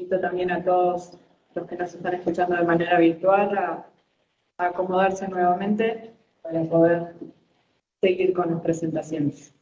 invito también a todos los que nos están escuchando de manera virtual a acomodarse nuevamente para poder seguir con las presentaciones.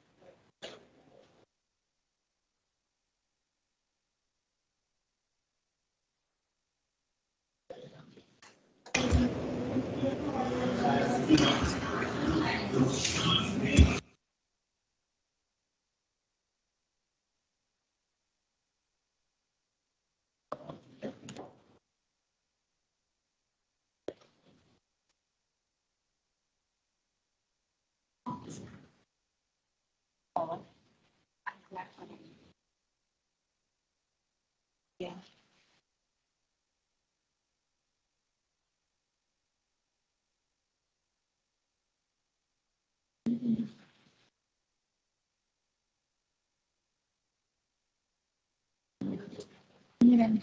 Miren,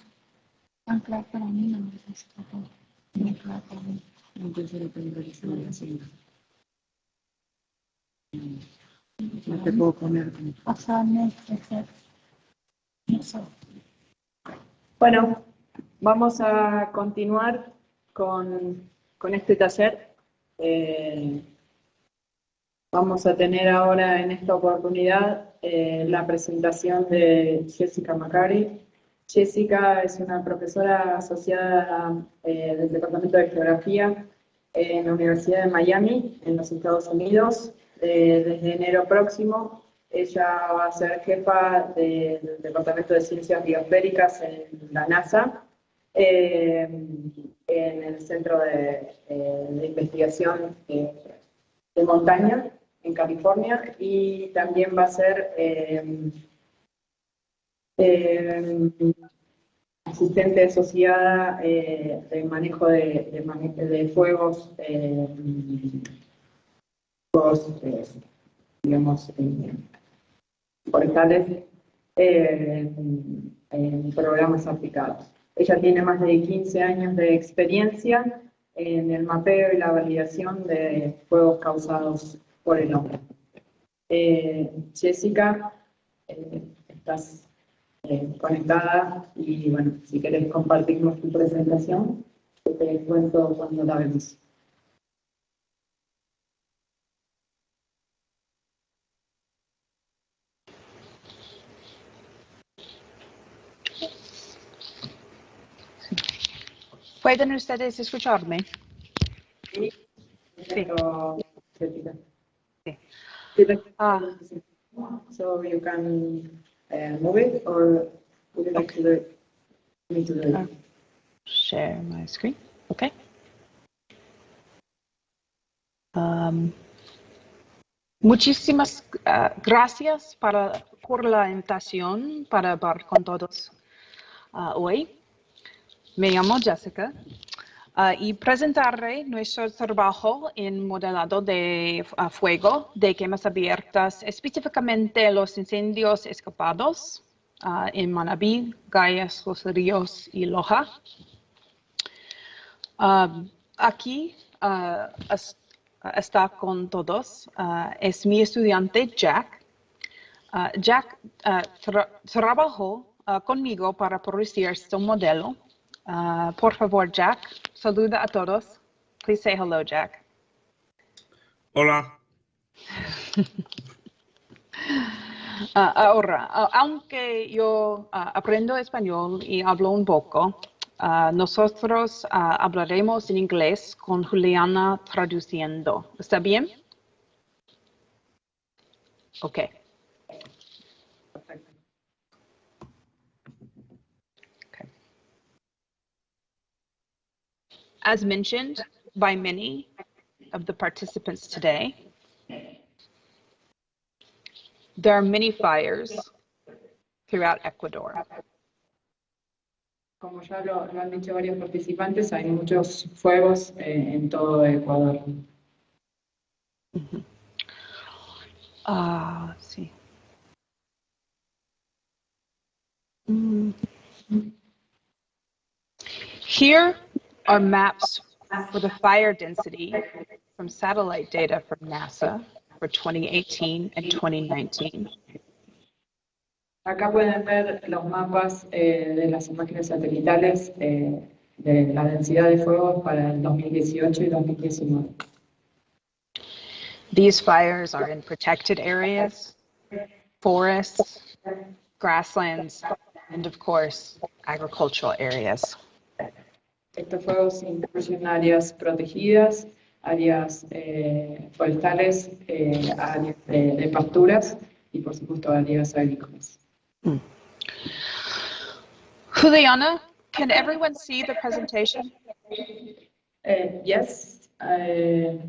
tan claro para mí no necesito todo. Muy claro para mí. Entonces lo tengo que hacer así. No te puedo poner. No sé. Bueno, vamos a continuar con este taller. Vamos a tener ahora en esta oportunidad la presentación de Jessica Macari. Jessica es una profesora asociada del Departamento de Geografía en la Universidad de Miami, en los Estados Unidos. Desde enero próximo, ella va a ser jefa del Departamento de Ciencias Biosféricas en la NASA, en el Centro de Investigación de Montaña, en California, y también va a ser asistente asociada de manejo de fuegos, digamos, forestales en programas aplicados. Ella tiene más de 15 años de experiencia en el mapeo y la validación de fuegos causados por el hombre. Jessica, estás conectada y bueno, si querés compartirnos tu presentación, te cuento cuando la vemos. ¿Pueden ustedes escucharme? Sí. Sí. Jessica. Sí. So you can move it, or would you like to do it? Me to do it? Share my screen. Okay. Muchísimas gracias por la invitación para hablar con todos hoy. Me llamo Jessica y presentaré nuestro trabajo en modelado de fuego de quemas abiertas, específicamente los incendios escapados en Manabí, Guayas, Los Ríos y Loja. Aquí está con todos, es mi estudiante Jack. Jack trabajó conmigo para producir este modelo. Por favor, Jack, saluda a todos. Please say hello, Jack. Hola. Ahora, aunque yo aprendo español y hablo un poco, nosotros hablaremos en inglés con Juliana traduciendo. ¿Está bien? Ok. As mentioned by many of the participants today, there are many fires throughout Ecuador. Como ya lo han dicho varios participantes, hay muchos fuegos en todo Ecuador. Sí. Here are maps for the fire density from satellite data from NASA for 2018 and 2019. Acá pueden ver los mapas de las imágenes satelitales de la densidad de fuegos para el 2018 y 2019. These fires are in protected areas, forests, grasslands, and of course, agricultural areas. Estos fuegos incluyen áreas protegidas, áreas forestales, áreas de pasturas y por supuesto áreas agrícolas. Juliana, can everyone see the presentation? Yes, at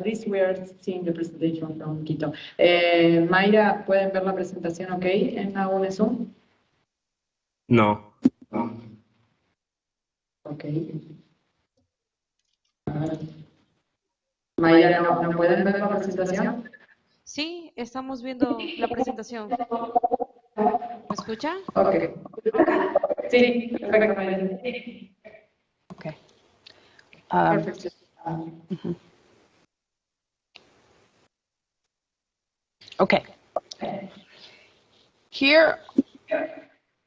least we are seeing the presentation from Quito. Mayra, ¿pueden ver la presentación ok en la Unesum? No. Ok. Mayra, ¿no pueden ver la presentación? Sí, estamos viendo la presentación. ¿Me escucha? Ok. Sí, perfecto, Mayra. Okay. Perfecto. Okay. Here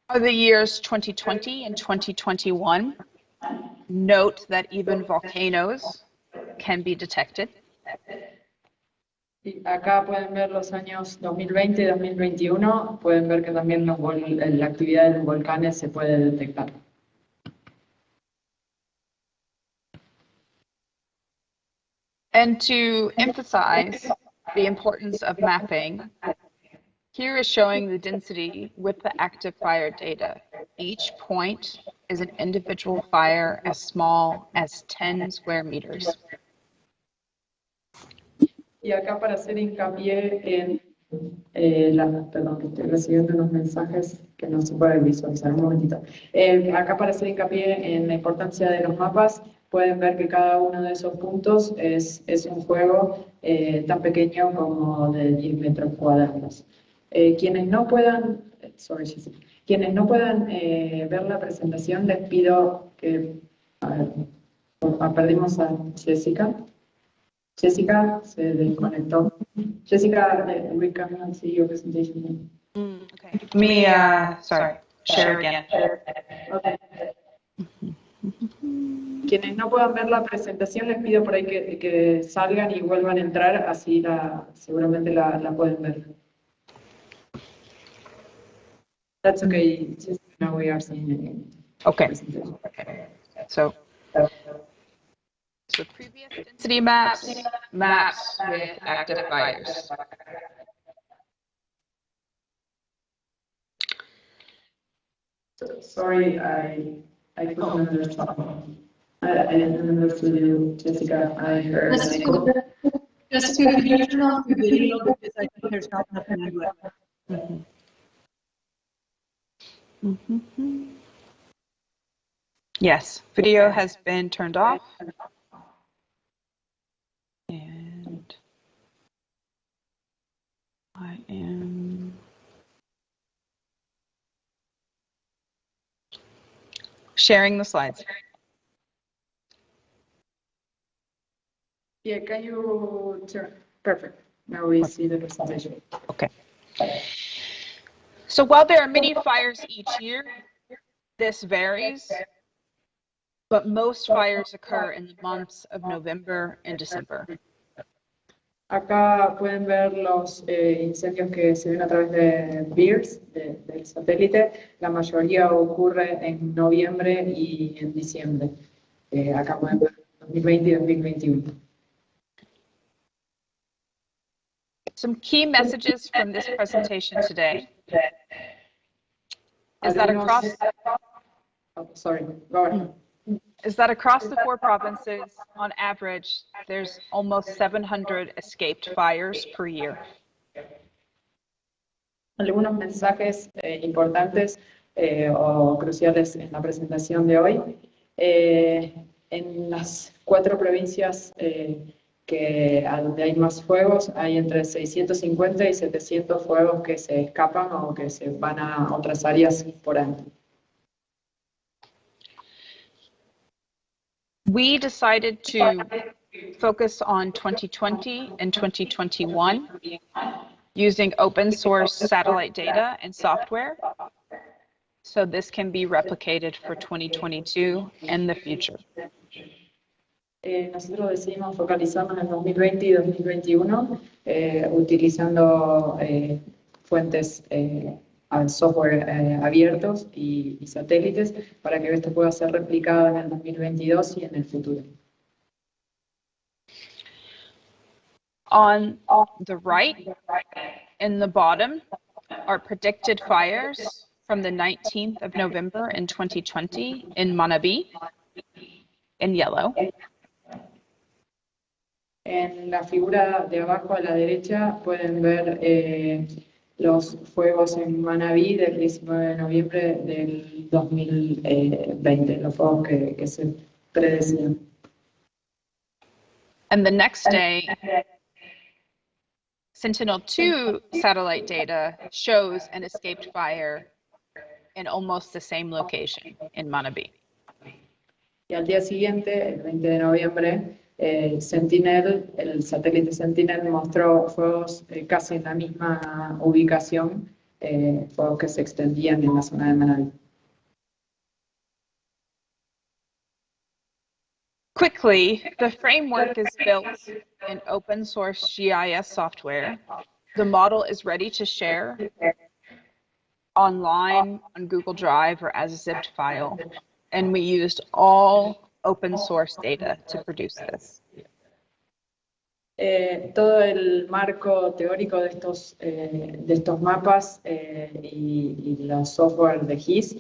are the years 2020 and 2021. Note that even volcanoes can be detected. Y acá pueden ver los años 2020 y 2021. Pueden ver que también la actividad de los volcanes se puede detectar. And to emphasize the importance of mapping, here is showing the density with the active fire data. Each point is an individual fire as small as 10 square meters. Y acá para hacer hincapié en perdón, que estoy recibiendo unos mensajes que no se pueden visualizar, un momentito. Acá para hacer hincapié en la importancia de los mapas, pueden ver que cada uno de esos puntos es un juego tan pequeño como de 10 metros cuadrados. Quienes no puedan, quienes no puedan ver la presentación, les pido que, perdimos a Jessica. Jessica se desconectó. Jessica, we cannot see your presentation. Okay. Me, sorry, share again. Okay. Quienes no puedan ver la presentación, les pido por ahí que salgan y vuelvan a entrar, así seguramente la pueden ver. That's okay. Just now we are seeing it. Okay. So previous density maps with active fires. Sorry, I couldn't understand. I didn't understand you, Jessica. I heard. Just could you turn off the video because I think there's not enough bandwidth. Yes, video has been turned off. And I am sharing the slides. Yeah, can you turn? Perfect. Now we see the presentation. Okay. So while there are many fires each year, this varies, but most fires occur in the months of November and December. Acá pueden ver los incendios que se ven a través de BIRS, del satélite. La mayoría ocurre en noviembre y en diciembre. Acá pueden ver 2020 y 2021. Some key messages from this presentation today is that across the 4 provinces, on average, there's almost 700 escaped fires per year. Algunos mensajes importantes o cruciales en la presentación de hoy. En las 4 provincias a donde hay más fuegos, hay entre 650 y 700 fuegos que se escapan o que se van a otras áreas por año. We decided to focus on 2020 and 2021 using open source satellite data and software. So this can be replicated for 2022 and the future. Nosotros decidimos focalizarnos en 2020 y 2021 utilizando fuentes software abiertos y satélites para que esto pueda ser replicado en el 2022 y en el futuro. On the right, in the bottom, are predicted fires from the 19th of November in 2020 in Manabí, in yellow. En la figura de abajo a la derecha pueden ver los fuegos en Manabí del 19 de noviembre del 2020, los fuegos que se predecían. And the next day, Sentinel-2 satellite data shows an escaped fire in almost the same location in Manabí. Y al día siguiente, el 20 de noviembre, el satélite Sentinel mostró fuegos casi en la misma ubicación, fuegos que se extendían en la zona de Manabí. Quickly, the framework is built in open source GIS software. The model is ready to share online on Google Drive or as a zipped file. And we used all open source data to produce this. Todo el marco teórico de estos mapas y los software de GIS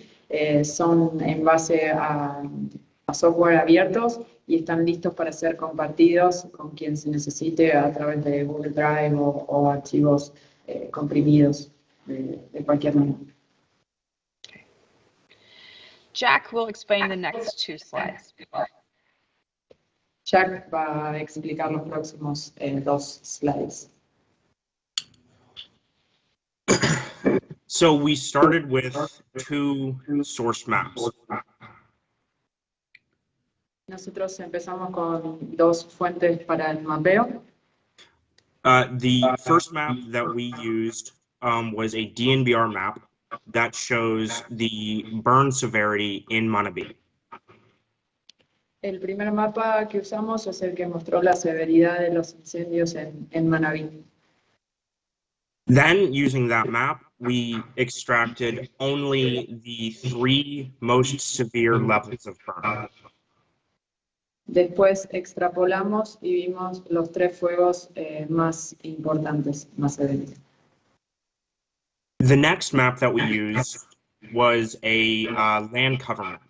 son en base a software abiertos y están listos para ser compartidos con quien se necesite a través de Google Drive o archivos comprimidos de cualquier manera. Jack will explain the next two slides. Jack va a explicar los próximos dos slides. So we started with two source maps. Nosotros empezamos con dos fuentes para el mapeo. The first map that we used was a DNVR map that shows the burn severity in Manabí. El primer mapa que usamos es el que mostró la severidad de los incendios en Manabí. Then, using that map, we extracted only the 3 most severe levels of burn. Después extrapolamos y vimos los 3 fuegos más importantes, más severos. The next map that we used was a land cover map.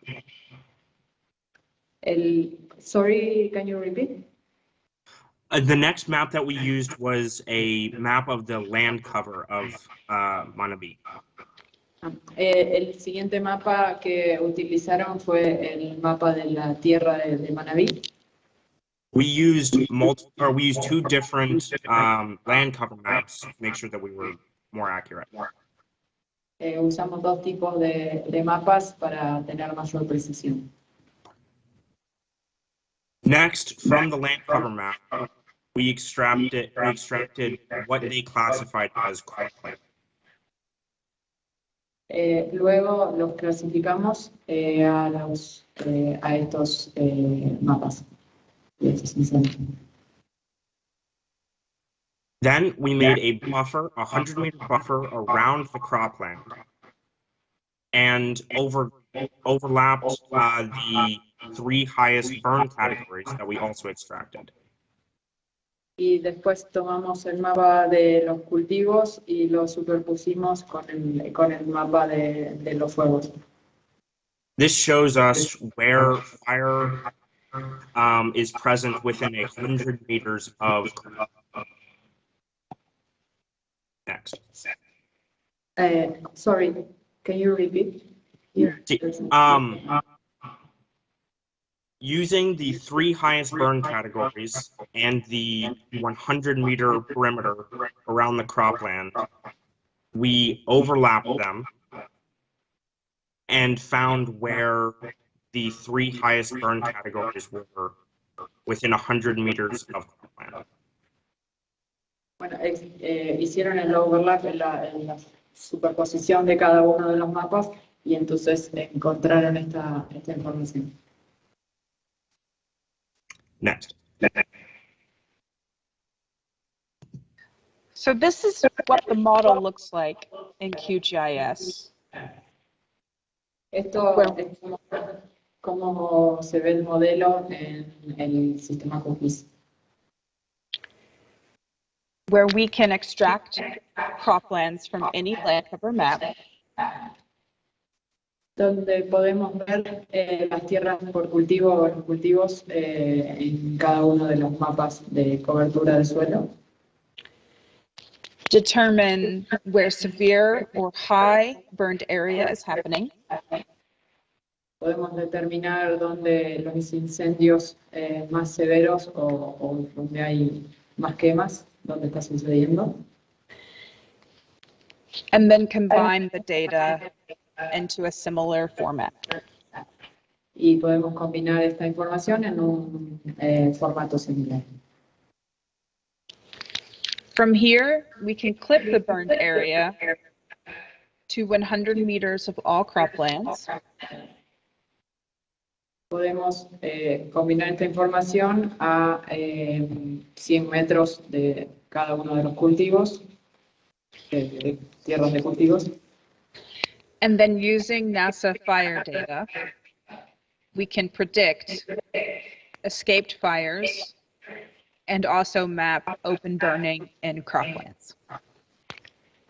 Sorry, can you repeat? The next map that we used was a map of the land cover of Manabí. El siguiente mapa que utilizaron fue el mapa de la tierra de Manabí. We used 2 different land cover maps to make sure that we were more accurate. Usamos 2 tipos de mapas para tener mayor precisión. Next, from the land cover map, we extracted what they classified as cropland. Luego los clasificamos a estos mapas. Then we made a buffer, a 100-meter buffer around the cropland, and overlapped the 3 highest burn categories that we also extracted. Y después tomamos el mapa de los cultivos y lo superpusimos con el mapa de los fuegos. This shows us where fire is present within 100 meters of. Next. Sorry, can you repeat? Using the 3 highest burn categories and the 100-meter perimeter around the cropland, we overlapped them and found where the 3 highest burn categories were within 100 meters of cropland. Bueno, hicieron el overlap en la superposición de cada uno de los mapas y entonces encontraron esta información. Next. So this is what the model looks like in QGIS. Esto es cómo se ve el modelo en el sistema QGIS. Where we can extract croplands from any land cover map, donde podemos ver las tierras por cultivo o los cultivos en cada uno de los mapas de cobertura de suelo. determine where severe or high burned area is happening, Podemos determinar dónde los incendios más severos o donde hay más quemas, dónde está sucediendo. and then combine the data into a similar format. Y podemos combinar esta información en un formato similar. From here, we can clip the burned area to 100 meters of all croplands, Podemos combinar esta información a 100 metros de cada uno de los cultivos, de tierras de cultivos. and then using NASA fire data, we can predict escaped fires and also map open burning in croplands.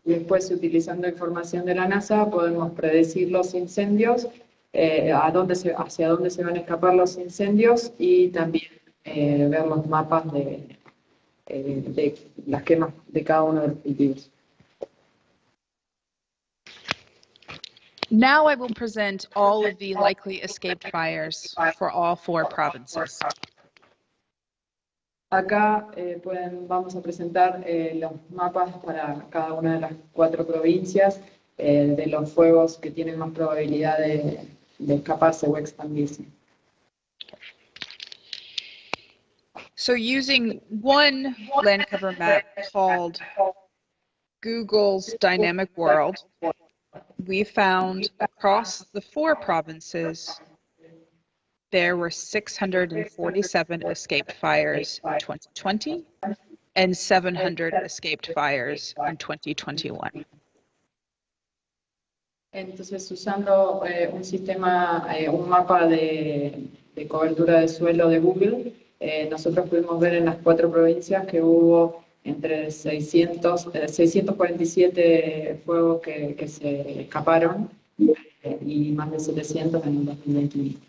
Y después, utilizando información de la NASA, podemos predecir los incendios, hacia dónde se van a escapar los incendios y también ver los mapas de las quemas de cada uno de los cultivos. Now I will present all of the likely escaped fires for all 4 provinces. Acá vamos a presentar los mapas para cada una de las 4 provincias de los fuegos que tienen más probabilidad de escaparse o expandirse. So using one land cover map called Google's Dynamic World, we found across the 4 provinces there were 647 escaped fires in 2020 and 700 escaped fires in 2021. Entonces, usando un mapa de cobertura de suelo de Google, nosotros pudimos ver en las 4 provincias que hubo entre 647 fuegos que se escaparon y más de 700 en el 2021.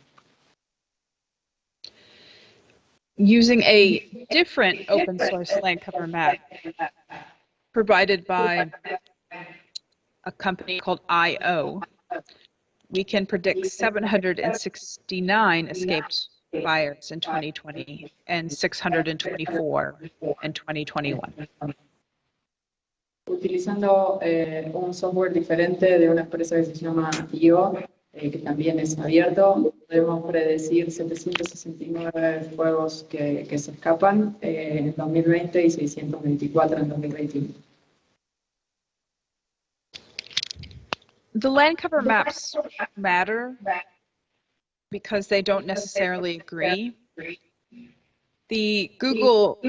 Using a different open source land cover map provided by a company called IO, we can predict 769 escaped fires in 2020 and 624 in 2021. Utilizando un software diferente de una empresa que se llama IO, que también es abierto, podemos predecir 769 fuegos que se escapan en 2020 y 624 en 2021. The land cover maps matter because they don't necessarily agree. The Google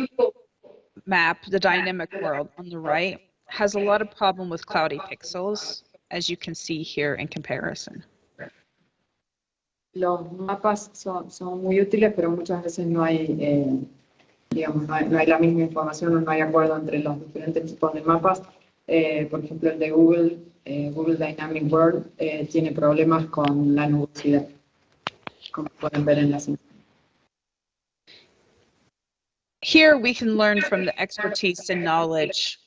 map, the dynamic world on the right, has a lot of problem with cloudy pixels, as you can see here in comparison. Los mapas son muy útiles, pero muchas veces no hay, no hay la misma información o no hay acuerdo entre los diferentes tipos de mapas. Por ejemplo, el de Google, Google Dynamic World, tiene problemas con la nubosidad, como pueden ver en las imágenes. Here we can learn from the expertise and knowledge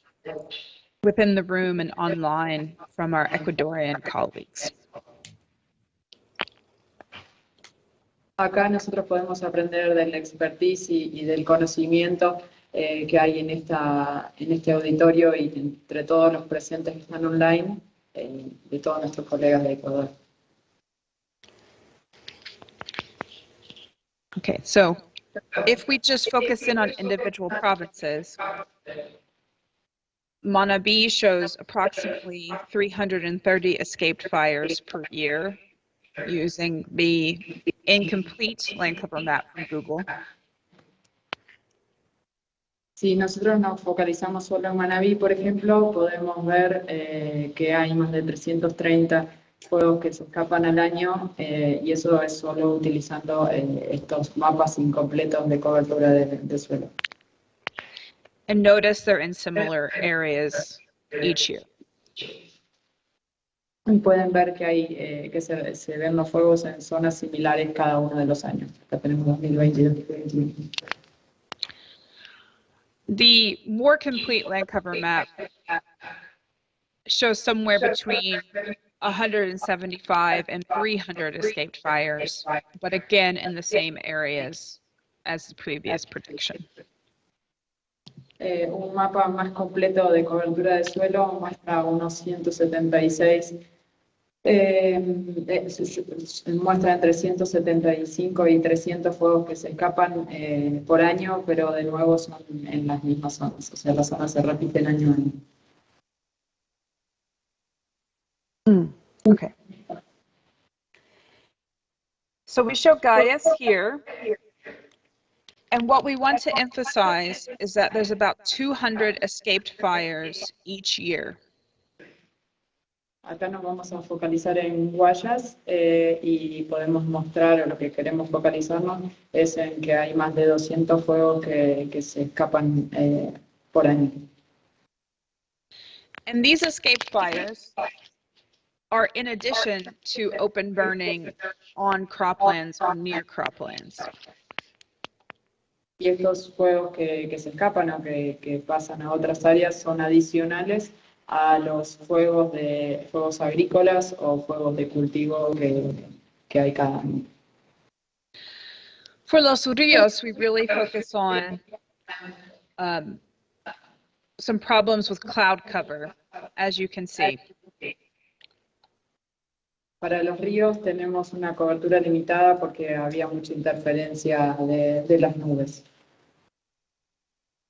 within the room and online from our Ecuadorian colleagues. Acá nosotros podemos aprender del expertise y del conocimiento que hay en este auditorio y entre todos los presentes que están online, de todos nuestros colegas de Ecuador. Okay, so if we just focus in on individual provinces, Manabí shows approximately 330 escaped fires per year using the incomplete land cover map from Google. Si nosotros nos focalizamos solo en Manabí, por ejemplo, podemos ver que hay más de 330 fuegos que se escapan al año y eso es solo utilizando estos mapas incompletos de cobertura de suelo. And notice they're in similar areas each year. Y pueden ver que hay que se ven los fuegos en zonas similares cada uno de los años. Acá tenemos 2020 y 2021. The more complete land cover map shows somewhere between 175 and 300 escaped fires, but again in the same areas as the previous prediction. Un mapa más completo de cobertura de suelo muestra unos 176, muestra entre 175 y 300 fuegos que se escapan por año, pero de nuevo son en las mismas zonas, o sea, las zonas se repiten año a año. Okay. So we show Gaius here. And what we want to emphasize is that there's about 200 escaped fires each year. Acá nos vamos a focalizar en Guayas y podemos mostrar, o lo que queremos focalizarnos, es en que hay más de 200 fuegos que se escapan por año. And these escaped fires are in addition to open burning on croplands or near croplands. Y estos fuegos que se escapan o que pasan a otras áreas son adicionales a los fuegos agrícolas o fuegos de cultivo que hay cada año. For los ríos, we really focus on some problems with cloud cover, as you can see. Para los ríos tenemos una cobertura limitada porque había mucha interferencia de las nubes.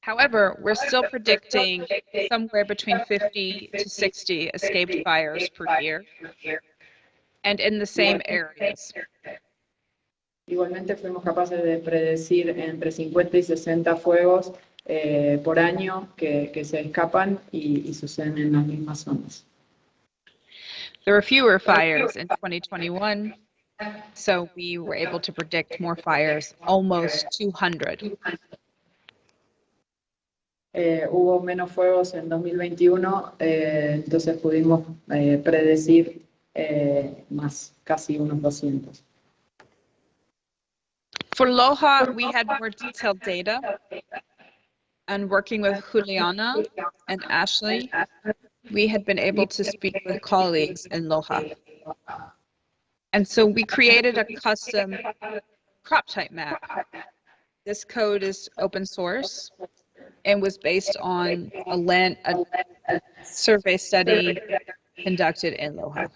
However, we're still predicting somewhere between 50 to 60 escaped fires per year, and in the same areas. Igualmente fuimos capaces de predecir entre 50 y 60 fuegos por año que se escapan y suceden en las mismas zonas. There were fewer fires in 2021, so we were able to predict more fires, almost 200. Hubo menos fuegos en 2021, entonces pudimos predecir más, casi unos 200. For Loja, we had more detailed data, and working with Juliana and Ashley, we had been able to speak with colleagues in Loja. And so we created a custom crop type map. This code is open source and was based on a survey study conducted in Loja.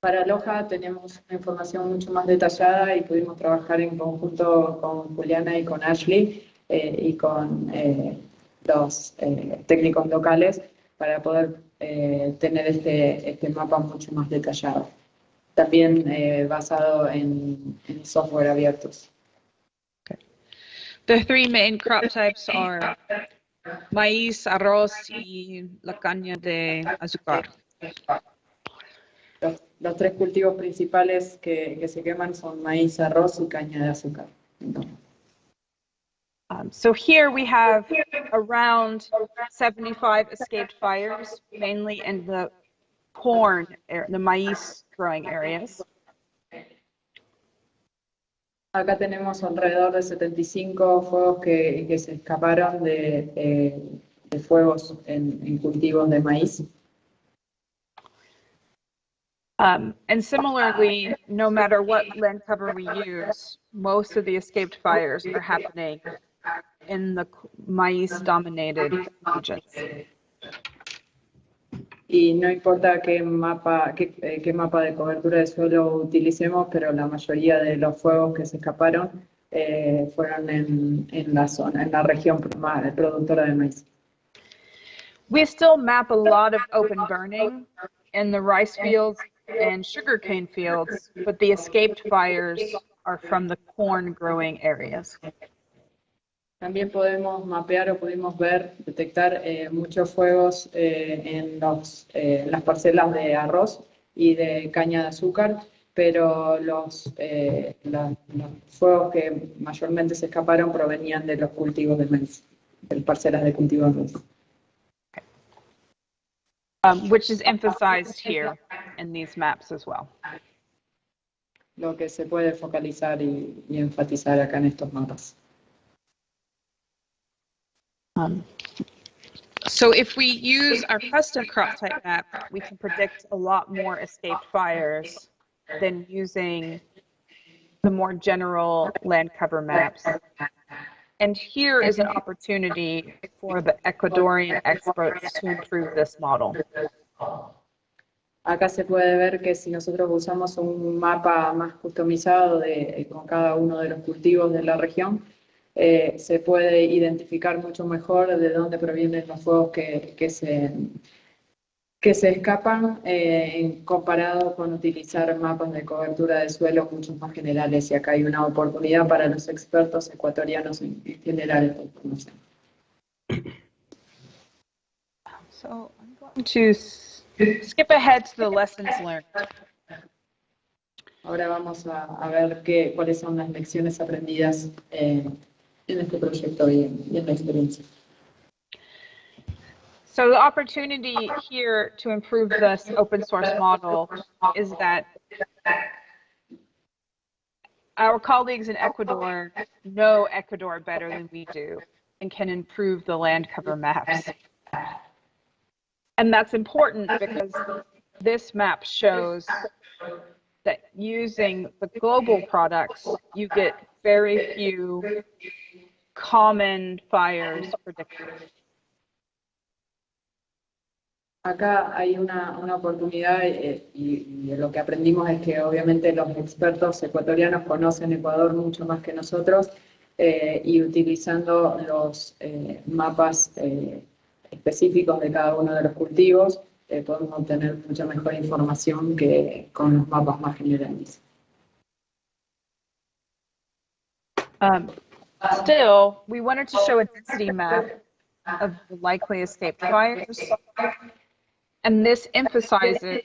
Para Loja tenemos una información mucho más detallada y pudimos trabajar en conjunto con Juliana y con Ashley y con los técnicos locales para poder tener este mapa mucho más detallado. También basado en software abiertos. The three main crop types are maíz, arroz, y la caña de azúcar. Los tres cultivos principales que se queman son maíz, arroz y caña de azúcar. So here we have around 75 escaped fires, mainly in the corn, the maíz growing areas. Acá tenemos alrededor de 75 fuegos que se escaparon de fuegos en cultivos de maíz. And similarly, no matter what land cover we use, most of the escaped fires are happening in the maíz-dominated regions. Y no importa qué mapa de cobertura de suelo utilicemos, pero la mayoría de los fuegos que se escaparon fueron en la región productora de maíz. We still map a lot of open burning in the rice fields and sugarcane fields, but the escaped fires are from the corn growing areas. También podemos mapear o pudimos detectar muchos fuegos en las parcelas de arroz y de caña de azúcar, pero los fuegos que mayormente se escaparon provenían de los cultivos de maíz, de las parcelas de cultivo de maíz. Which is emphasized here in these maps as well. Lo que se puede focalizar y enfatizar acá en estos mapas. So if we use our custom crop type map, we can predict a lot more escaped fires than using the more general land cover maps. And here is an opportunity for the Ecuadorian experts to improve this model. Acá se puede ver que si nosotros usamos un mapa más customizado con cada uno de los cultivos de la región, se puede identificar mucho mejor de dónde provienen los fuegos que se escapan comparado con utilizar mapas de cobertura de suelo mucho más generales. Y acá hay una oportunidad para los expertos ecuatorianos en generar esta información. So I'm going to skip ahead to the lessons learned. Ahora vamos a ver cuáles son las lecciones aprendidas en este proyecto y en la experiencia. So the opportunity here to improve this open source model is that our colleagues in Ecuador know Ecuador better than we do and can improve the land cover maps. And that's important because this map shows that using the global products, you get very few common fires predicted. Acá hay una oportunidad y lo que aprendimos es que obviamente los expertos ecuatorianos conocen Ecuador mucho más que nosotros y utilizando los mapas específicos de cada uno de los cultivos podemos obtener mucha mejor información que con los mapas más generales. Still, we wanted to show a density map of the likely escaped fires. And this emphasizes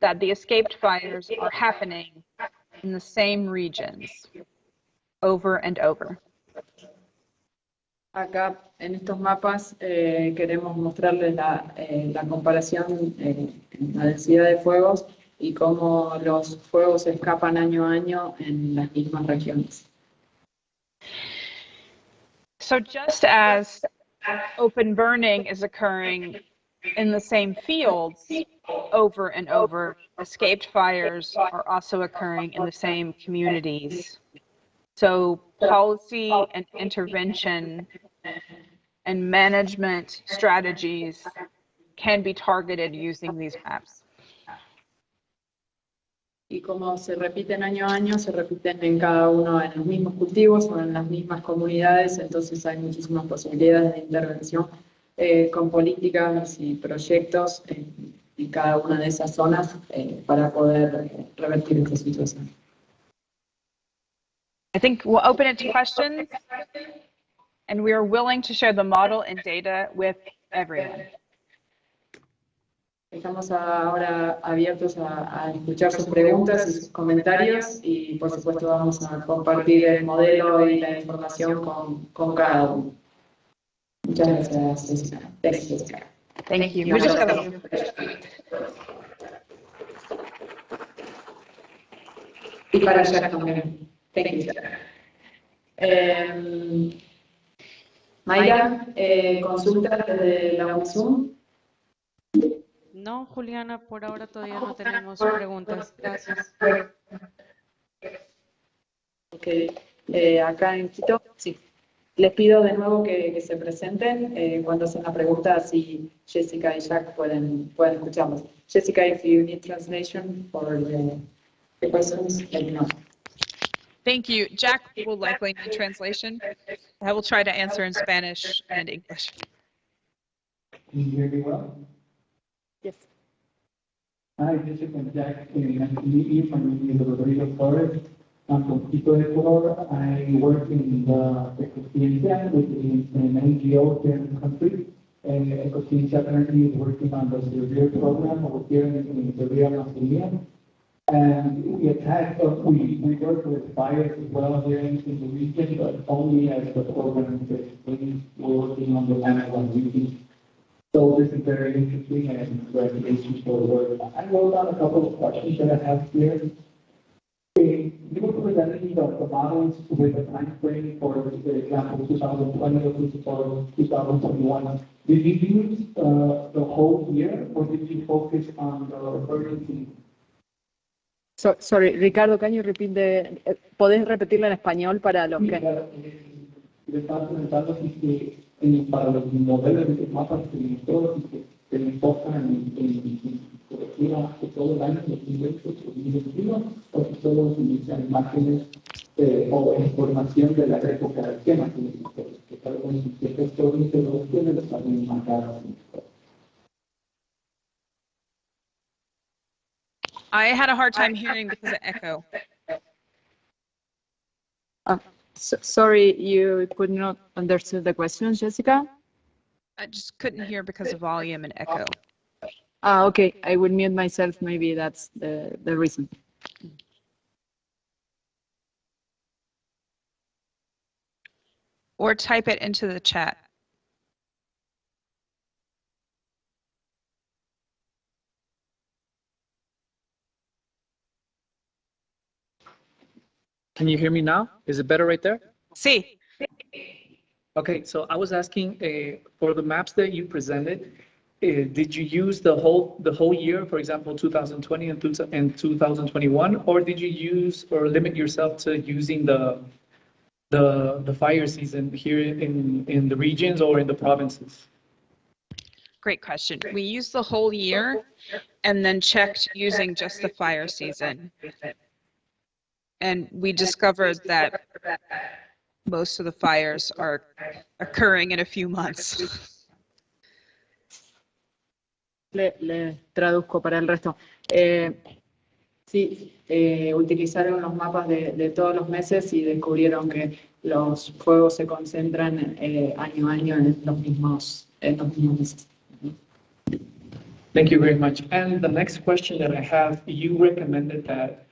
that the escaped fires are happening in the same regions over and over. Acá en estos mapas queremos mostrarles la comparación en la densidad de fuegos y cómo los fuegos escapan año a año en las mismas regiones. So just as open burning is occurring in the same fields over and over, escaped fires are also occurring in the same communities. So policy and intervention and management strategies can be targeted using these maps. Y como se repiten año a año, se repiten en cada uno de los mismos cultivos o en las mismas comunidades, entonces hay muchísimas posibilidades de intervención con políticas y proyectos en cada una de esas zonas para poder revertir esta situación. I think we'll open it to questions, and we are willing to share the model and data with everyone. Estamos ahora abiertos a escuchar sus preguntas y sus comentarios y por supuesto vamos a compartir el modelo y la información con cada uno. Muchas gracias, Jessica. Jessica. Thank you. Muchas gracias. Y para Jack también. Thank you. Mayra, consulta desde la Unesum. No, Juliana, por ahora todavía no tenemos preguntas. Gracias. Ok, acá en Quito, sí. Les pido de nuevo que se presenten cuando hacen la pregunta, así Jessica y Jack pueden escucharlos. Jessica, if you need translation for the questions, let me know. Thank you. Jack will likely need translation. I will try to answer in Spanish and English. Can you hear me well? Yes. Hi, Jessica and Jack. Nice to meet you. My name is Rodrigo Flores. I'm from Quito, Ecuador. I work in the Ecociencia, which is an NGO here in the country. Ecociencia currently is working on the severe program over here in Sevilla, Macedonia. And we work with fires as well here in the region, but only as the program is working on the land one region. So this is very interesting, and congratulations for the work. I wrote down a couple of questions that I have here. You were presenting the models with a time frame for example 2020 or 2021. Did you use the whole year, or did you focus on the early season? Sorry, Ricardo, can you repeat ¿podés repetirlo en español para los que...? Le estaba preguntando si para los modelos de mapas todos se enfocan en cobertura de todo el año 2021 o si solo utilizan imágenes o información de la época de quemas, que tal vez en ciertas provincias los tienen también marcadas. I had a hard time hearing because of echo. Sorry, you could not understand the question, Jessica? I just couldn't hear because of volume and echo. Okay, I will mute myself, maybe that's the reason. Or type it into the chat. Can you hear me now? Is it better right there? Sí. Okay, so I was asking for the maps that you presented, did you use the whole year, for example, 2020 and 2021, or did you use or limit yourself to using the fire season here in the regions or in the provinces? Great question. We used the whole year and then checked using just the fire season. And we discovered that most of the fires are occurring in a few months. Le traduzco para el resto. Sí, utilizaron los mapas de todos los meses y descubrieron que los fuegos se concentran año a año en los mismos meses. Thank you very much. And the next question that I have, you recommended that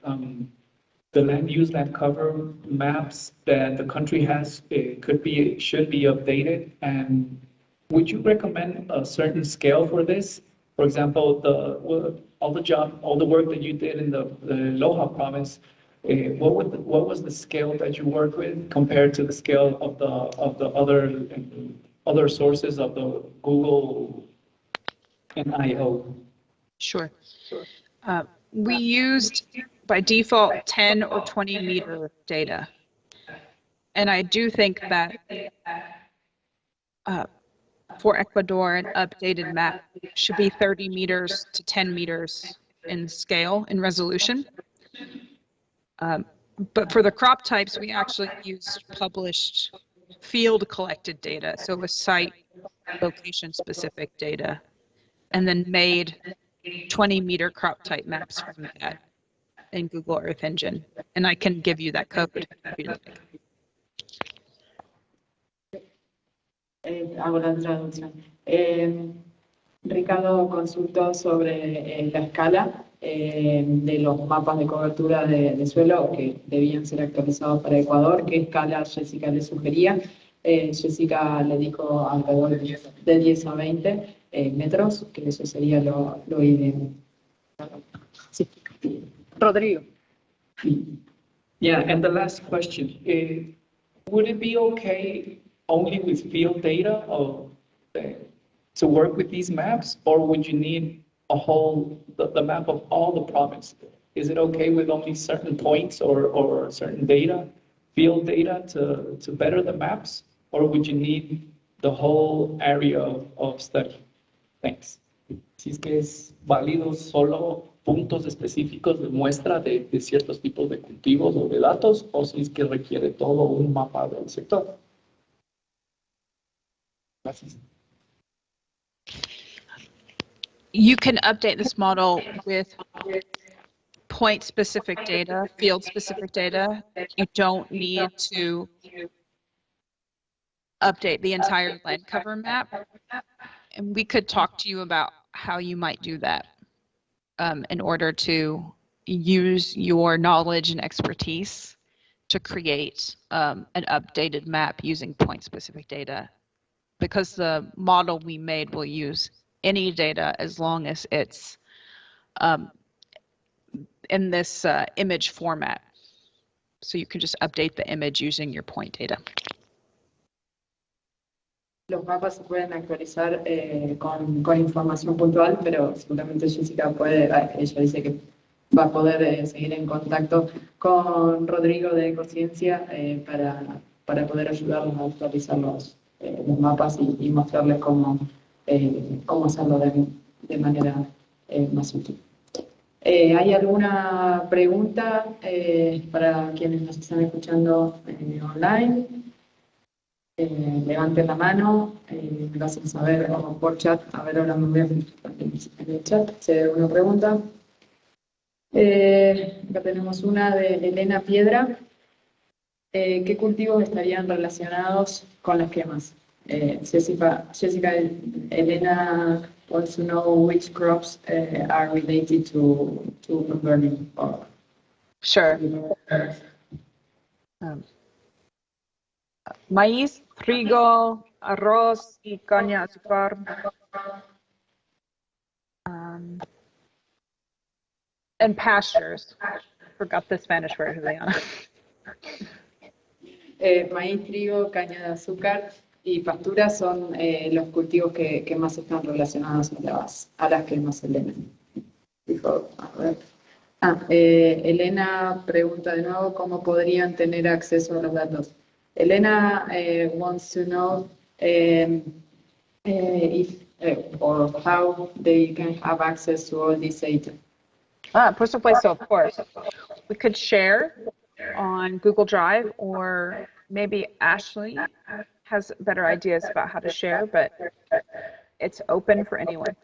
the land use land cover maps that the country has should be updated. And would you recommend a certain scale for this? For example, all the work that you did in the Loja province, what was the scale that you worked with compared to the scale of the other sources of the Google and IO? Sure. We used by default 10 or 20 meter data. And I do think that for Ecuador, an updated map should be 30 meters to 10 meters in scale, in resolution. But for the crop types, we actually used published field collected data. So it was site location specific data, and then made 20 meter crop type maps from that in Google Earth Engine. And I can give you that code if you'd like. Hago la traducción. Ricardo consultó sobre la escala de los mapas de cobertura de suelo que debían ser actualizados para Ecuador. ¿Qué escala Jessica le sugería? Jessica le dijo alrededor de 10 a 20 metros, que eso sería lo ideal. Sí. Rodrigo. Yeah, and the last question, would it be okay only with field data to work with these maps, or would you need the map of all the province? Is it okay with only certain points or certain data, field data to better the maps, or would you need the whole area of study? Thanks. Si es que es válido solo puntos específicos de muestra de ciertos tipos de cultivos o de datos, o si es que requiere todo un mapa del sector. Gracias. You can update this model with point-specific data, field-specific data. You don't need to update the entire land cover map. And we could talk to you about how you might do that in order to use your knowledge and expertise to create an updated map using point-specific data. Because the model we made will use any data as long as it's in this image format. So you can just update the image using your point data. Los mapas se pueden actualizar con información puntual, pero seguramente Jessica puede, ella dice que va a poder seguir en contacto con Rodrigo de Ecociencia para poder ayudarlos a actualizar los mapas y mostrarles cómo hacerlo de manera más útil. ¿Hay alguna pregunta para quienes nos están escuchando online? Levanten la mano, me hacen saber o por chat. A ver, ahora me voy a fijar en el chat si hay alguna pregunta. Acá tenemos una de Elena Piedra. ¿Qué cultivos estarían relacionados con las quemas? Jessica, Elena wants to know which crops are related to burning. Sure. Maíz, trigo, arroz y caña de azúcar. And pastures. Forgot the Spanish word, Juliana. Maíz, trigo, caña de azúcar y pasturas son los cultivos que más están relacionados a las quemas, Elena. Dijo, a ver. Elena pregunta de nuevo cómo podrían tener acceso a los datos. Elena wants to know if or how they can have access to all this data. Por supuesto, of course. We could share on Google Drive, or maybe Ashley has better ideas about how to share, but it's open for anyone.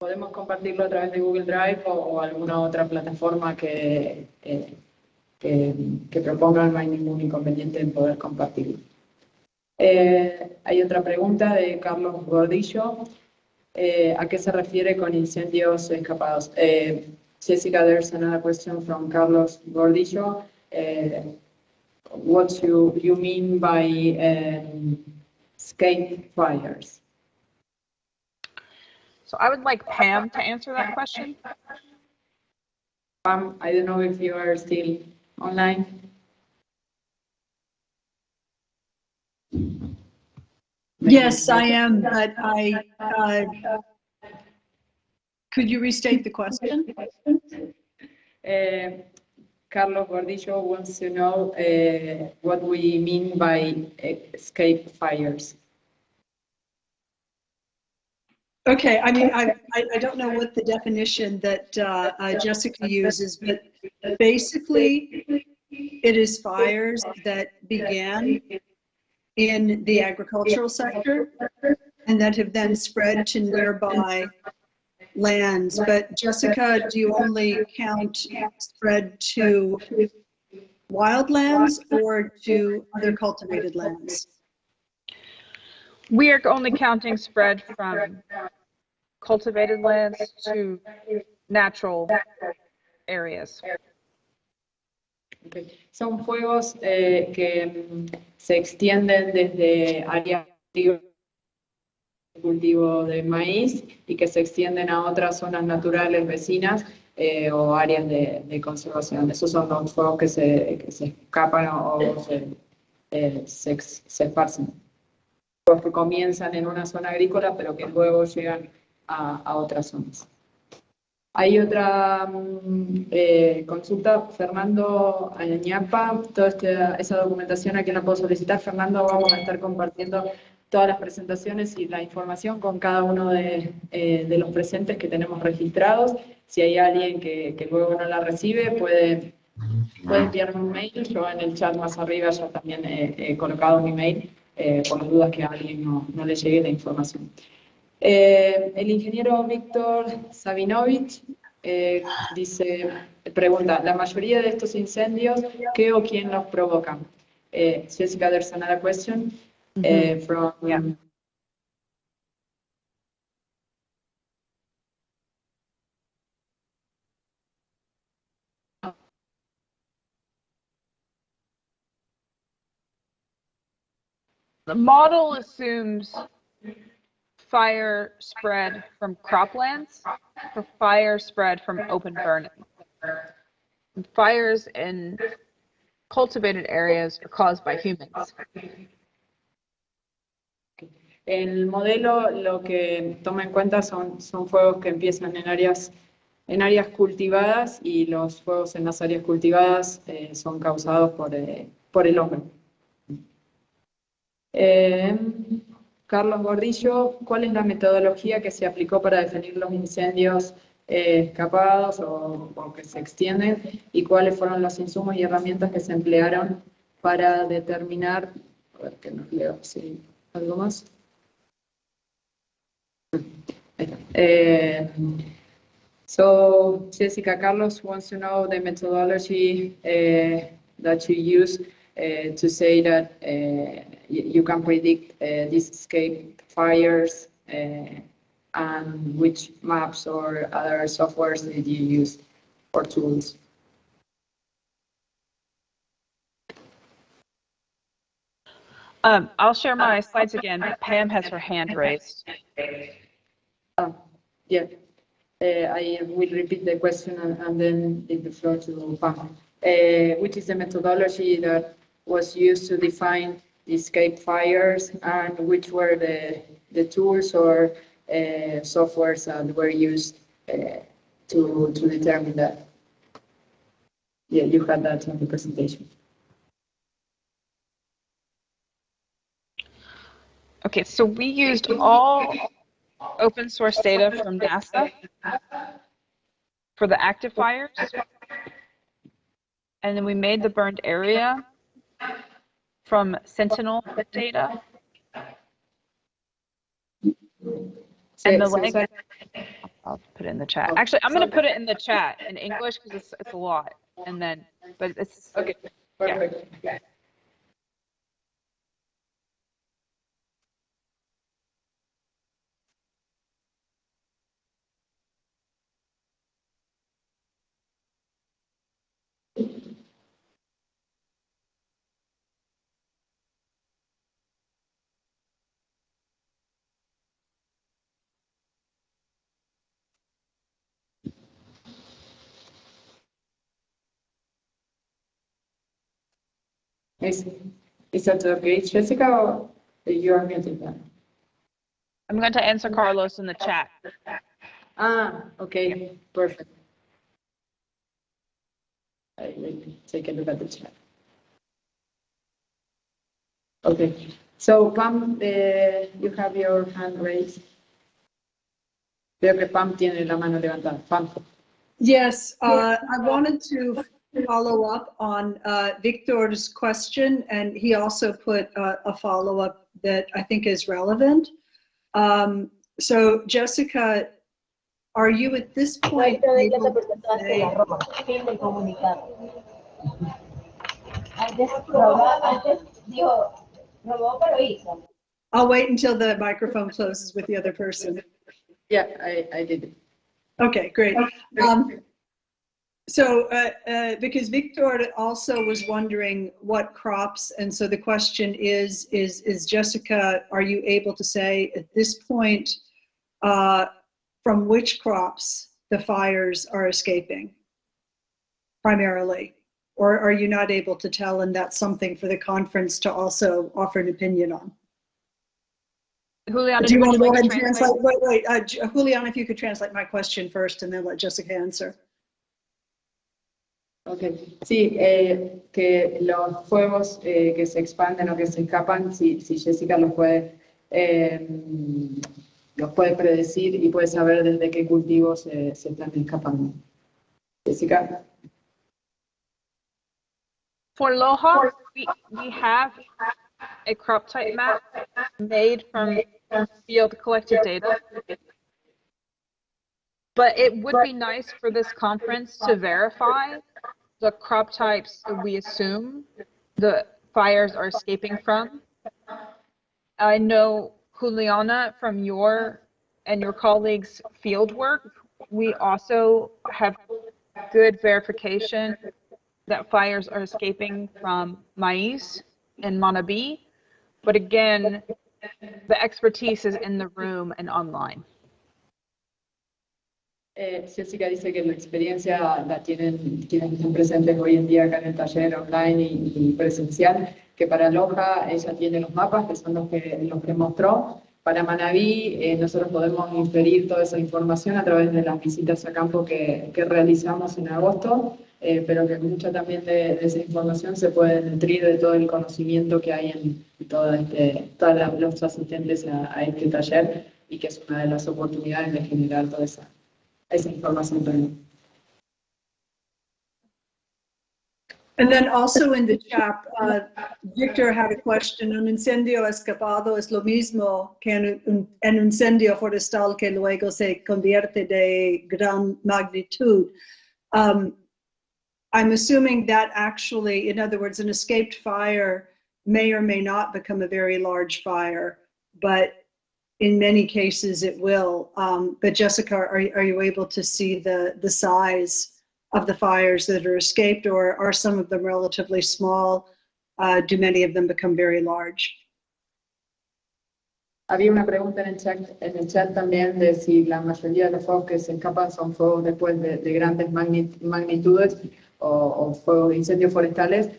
Podemos compartirlo a través de Google Drive o alguna otra plataforma que propongan, no hay ningún inconveniente en poder compartirlo. Hay otra pregunta de Carlos Gordillo. ¿A qué se refiere con incendios escapados? Jessica, there's another question from Carlos Gordillo. What you mean by escape fires? So I would like Pam to answer that question. Pam, I don't know if you are still online. Yes, I am, but could you restate the question? Carlos Gordillo wants to know what we mean by escape fires. Okay, I mean, I don't know what the definition that Jessica uses, but basically it is fires that began in the agricultural sector and that have then spread to nearby lands. But Jessica, do you only count spread to wildlands or to other cultivated lands? We are only counting spread from cultivated lands to natural areas. Okay. Son fuegos que se extienden desde áreas de cultivo de maíz y que se extienden a otras zonas naturales vecinas o áreas de conservación. Esos son los fuegos que se escapan o se esparcen. Fuegos que comienzan en una zona agrícola pero que luego llegan a otras zonas. Hay otra consulta, Fernando Añapa, toda esa documentación a quien la puedo solicitar. Fernando, vamos a estar compartiendo todas las presentaciones y la información con cada uno de los presentes que tenemos registrados. Si hay alguien que luego no la recibe, puede enviarme un mail. Yo en el chat más arriba ya también he colocado mi mail por las dudas que a alguien no le llegue la información. El ingeniero Víctor Sabinovich pregunta, ¿la mayoría de estos incendios, qué o quién los provocan? Jessica, there's another question from... Yeah. The model assumes fire spread from croplands or fire spread from open burning. Fires in cultivated areas are caused by humans. El modelo lo que toma en cuenta son fuegos que empiezan en áreas cultivadas y los fuegos en las áreas cultivadas son causados por el hombre. Carlos Gordillo, ¿cuál es la metodología que se aplicó para definir los incendios escapados o que se extienden y cuáles fueron los insumos y herramientas que se emplearon para determinar, a ver que nos leo, si algo más. So Jessica, Carlos wants to know the methodology that you use to say that you can predict these escape fires and which maps or other softwares did you use or tools? I'll share my slides again, but Pam has her hand raised. Yeah, I will repeat the question and then give the floor to Pam. Which is the methodology that was used to define the escape fires and which were the tools or softwares that were used to determine that? Yeah, you had that in the presentation. Okay, so we used all open source data from NASA for the active fires. And then we made the burned area from Sentinel data. And the language, I'll put it in the chat. Actually, I'm going to put it in the chat in English because it's a lot. And then, but it's, okay, perfect. Yeah. Is that okay, Jessica, or you are muted then? I'm going to answer Carlos in the chat. Okay, perfect. I will take a look at the chat. Okay, so Pam, you have your hand raised. Veo que Pam tiene la mano levantada. Pam. Yes, I wanted to follow up on Victor's question, and he also put a follow-up that I think is relevant. So Jessica, are you at this point able to say, I'll wait until the microphone closes with the other person. Yeah, I did it. Okay, great. Because Victor also was wondering what crops, and so the question is Jessica, are you able to say at this point from which crops the fires are escaping primarily? Or are you not able to tell, and that's something for the conference to also offer an opinion on? Juliana, do you want to go ahead and translate? Wait, Juliana, if you could translate my question first and then let Jessica answer. Okay, sí, que los fuegos que se expanden o que se escapan, si Jessica los puede predecir y puede saber desde qué cultivos se están escapando. Jessica. For Loja, we have a crop type map made from field collected data. But it would be nice for this conference to verify the crop types that we assume the fires are escaping from. I know, Juliana, from your and your colleagues' field work, we also have good verification that fires are escaping from maize and Manabí. But again, the expertise is in the room and online. Jessica dice que la experiencia la tienen quienes están presentes hoy en día acá en el taller online y presencial, que para Loja ella tiene los mapas, que son los que mostró. Para Manabí nosotros podemos inferir toda esa información a través de las visitas a campo que realizamos en agosto, pero que mucha también de esa información se puede nutrir de todo el conocimiento que hay en todos los asistentes a este taller, y que es una de las oportunidades de generar toda esa información también. And then also in the chat, Victor had a question. Un incendio escapado es lo mismo que un incendio forestal que luego se convierte de gran magnitud. I'm assuming that actually, in other words, an escaped fire may or may not become a very large fire, but in many cases it will. But Jessica, are you able to see the size of the fires that are escaped, or are some of them relatively small? Do many of them become very large? Había una pregunta en el chat también de si la mayoría de los fuegos que se escapan son fuegos después de grandes magnitudes o fuegos de incendios forestales.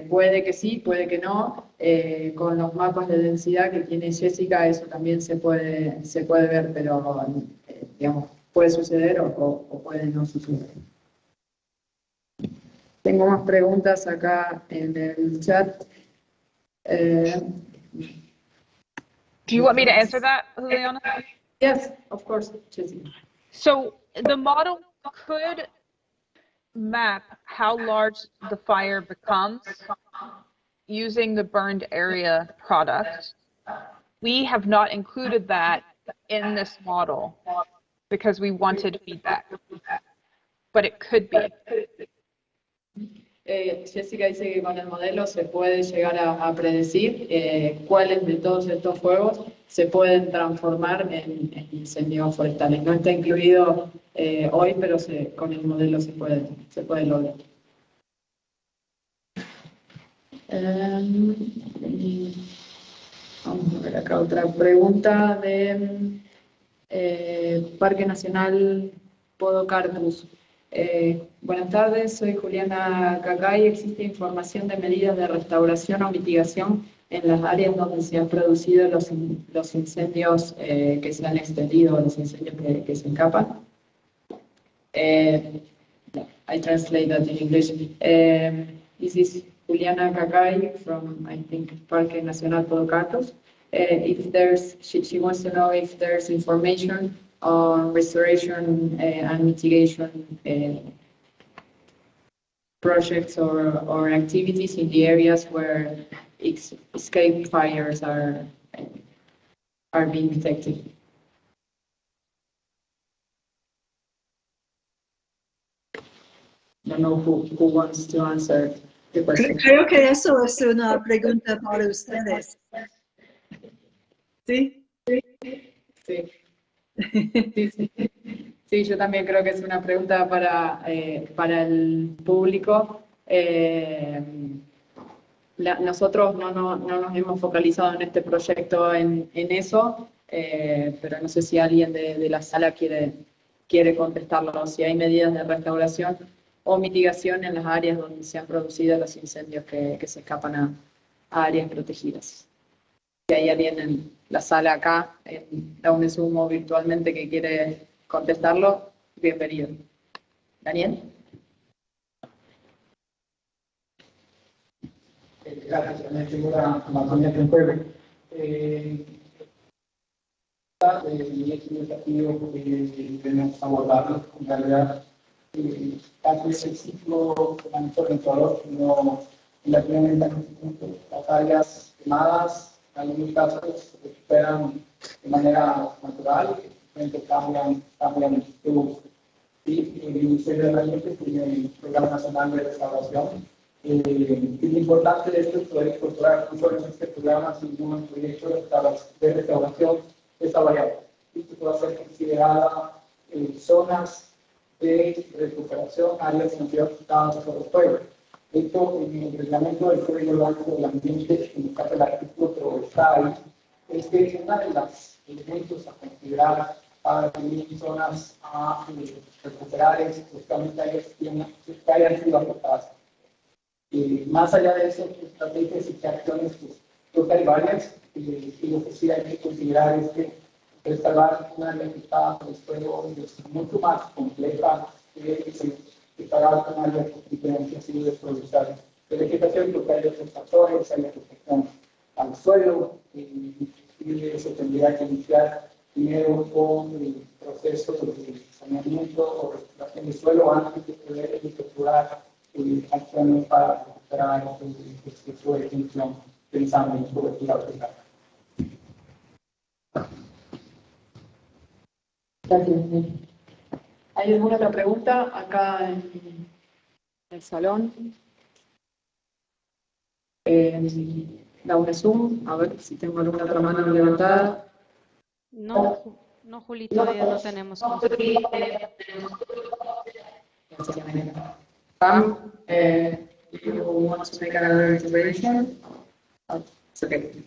Puede que sí, puede que no. Con los mapas de densidad que tiene Jessica, eso también se puede ver, pero digamos, puede suceder o puede no suceder. Tengo más preguntas acá en el chat. Do you want me to answer that, Juliana? Yes, of course, Jessica. So the model could map how large the fire becomes using the burned area product. We have not included that in this model because we wanted feedback, but it could be. Jessica dice que con el modelo se puede llegar a predecir cuáles de todos estos fuegos se pueden transformar en incendios forestales. No está incluido hoy, pero con el modelo se puede lograr. Vamos a ver acá otra pregunta de Parque Nacional Podocarpus. Buenas tardes, soy Juliana Cacay. ¿Existe información de medidas de restauración o mitigación en las áreas donde se han producido los incendios que se han extendido, los incendios que se escapan? I translate that in English. This is Juliana Cacay from, I think, Parque Nacional Podocarpus. She wants to know if there's information on restoration and mitigation projects or activities in the areas where escape fires are being detected. I don't know who wants to answer the question. Creo que eso es una pregunta para ustedes. ¿Sí? Sí. Sí, yo también creo que es una pregunta para el público. Nosotros no nos hemos focalizado en este proyecto en eso, pero no sé si alguien de la sala quiere contestarlo. Si hay medidas de restauración o mitigación en las áreas donde se han producido los incendios que se escapan a áreas protegidas. Si hay alguien en la sala acá, en la Unesum o virtualmente, que quiere contestarlo, bienvenido. ¿Daniel? Gracias, me figura Amazonia en juego. El desafío que debemos abordarlo, en realidad, tal vez el ciclo de manejo del Ecuador no relativamente las áreas quemadas, en algunos casos se recuperan de manera natural, cambian su uso. Y el Ministerio de Ambiente tiene el Programa Nacional de Restauración. Lo importante de esto es poder incorporar no solo en este programa, sino en proyectos de restauración de esta variable. Esto puede ser considerada zonas de recuperación, áreas que han sido afectadas por el fuego. Esto en el reglamento del Código Blanco del Ambiente, en el caso del artículo Forestal, es que una de las elementos a considerar para definir zonas a recuperar es justamente áreas que hayan sido afectadas. Más allá de eso, estrategias y acciones, pues creo que hay varias, y lo que sí hay que considerar es que restaurar una área afectada por el fuego es mucho más compleja que restaurar una área que diferencia sido desproducida de vegetación, porque hay otros factores, hay afectación al suelo, y eso tendría que iniciar primero con el proceso de saneamiento o recuperación del suelo antes de poder estructurar acciones para recuperar este tipo de función pensando en cobertura vegetal. Gracias. ¿Hay alguna otra pregunta acá en el salón? La Unesum, a ver si tengo alguna otra mano levantada. No, no, Juli, todavía no tenemos consulta. Pam, you want to make another intervention? It's okay.